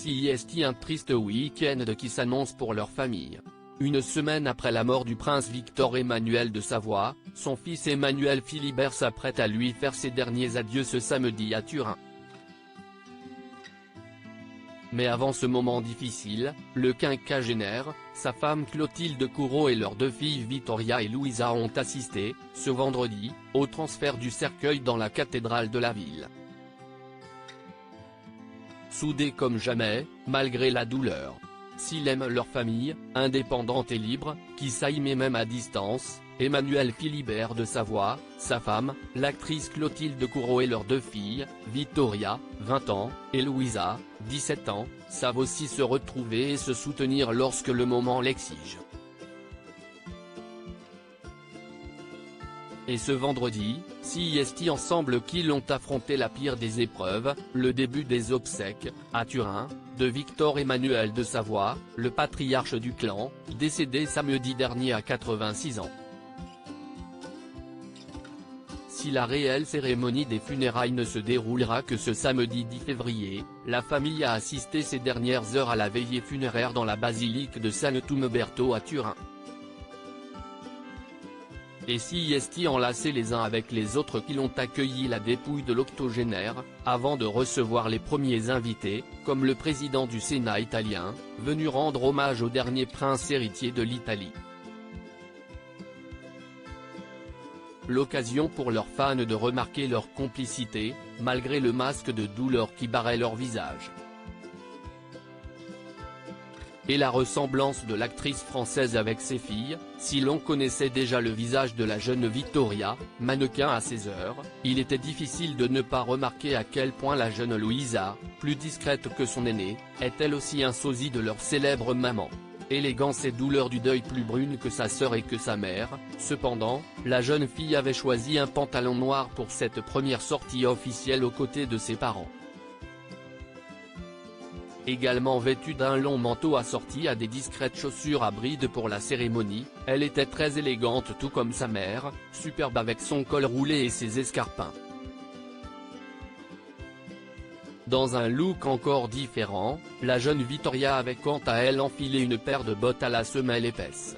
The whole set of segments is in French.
C'est un triste week-end qui s'annonce pour leur famille. Une semaine après la mort du prince Victor Emmanuel de Savoie, son fils Emmanuel Philibert s'apprête à lui faire ses derniers adieux ce samedi à Turin. Mais avant ce moment difficile, le quinquagénaire, sa femme Clotilde Courreau et leurs deux filles Victoria et Louisa ont assisté, ce vendredi, au transfert du cercueil dans la cathédrale de la ville. Soudés comme jamais, malgré la douleur. S'ils aiment leur famille, indépendante et libre, qui s'aimait même à distance, Emmanuel Philibert de Savoie, sa femme, l'actrice Clotilde Courreau et leurs deux filles, Victoria, 20 ans, et Louisa, 17 ans, savent aussi se retrouver et se soutenir lorsque le moment l'exige. Et ce vendredi, c'est ensemble qu'ils ont affronté la pire des épreuves, le début des obsèques, à Turin, de Victor Emmanuel de Savoie, le patriarche du clan, décédé samedi dernier à 86 ans. Si la réelle cérémonie des funérailles ne se déroulera que ce samedi 10 février, la famille a assisté ces dernières heures à la veillée funéraire dans la basilique de San Tumberto à Turin. Et c'est enlacés les uns avec les autres qui l'ont accueilli la dépouille de l'octogénaire, avant de recevoir les premiers invités, comme le président du Sénat italien, venu rendre hommage au dernier prince héritier de l'Italie. L'occasion pour leurs fans de remarquer leur complicité, malgré le masque de douleur qui barrait leur visage. Et la ressemblance de l'actrice française avec ses filles, si l'on connaissait déjà le visage de la jeune Victoria, mannequin à ses heures, il était difficile de ne pas remarquer à quel point la jeune Louisa, plus discrète que son aînée, est elle aussi un sosie de leur célèbre maman. Élégance et douleur du deuil plus brune que sa sœur et que sa mère, cependant, la jeune fille avait choisi un pantalon noir pour cette première sortie officielle aux côtés de ses parents. Également vêtue d'un long manteau assorti à des discrètes chaussures à brides pour la cérémonie, elle était très élégante tout comme sa mère, superbe avec son col roulé et ses escarpins. Dans un look encore différent, la jeune Victoria avait quant à elle enfilé une paire de bottes à la semelle épaisse.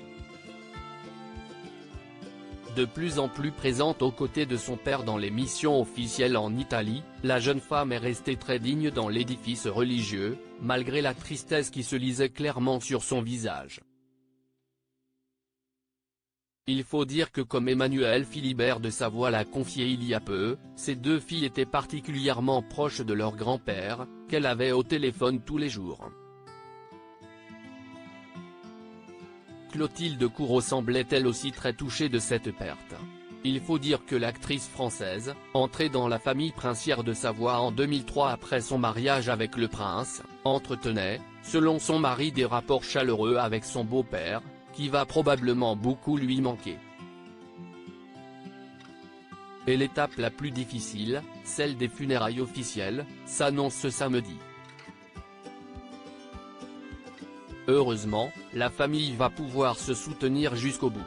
De plus en plus présente aux côtés de son père dans les missions officielles en Italie, la jeune femme est restée très digne dans l'édifice religieux, malgré la tristesse qui se lisait clairement sur son visage. Il faut dire que comme Emmanuel Philibert de Savoie l'a confié il y a peu, ces deux filles étaient particulièrement proches de leur grand-père, qu'elle avait au téléphone tous les jours. Clotilde Courreau semblait elle aussi très touchée de cette perte. Il faut dire que l'actrice française, entrée dans la famille princière de Savoie en 2003 après son mariage avec le prince, entretenait, selon son mari des rapports chaleureux avec son beau-père, qui va probablement beaucoup lui manquer. Et l'étape la plus difficile, celle des funérailles officielles, s'annonce ce samedi. Heureusement, la famille va pouvoir se soutenir jusqu'au bout.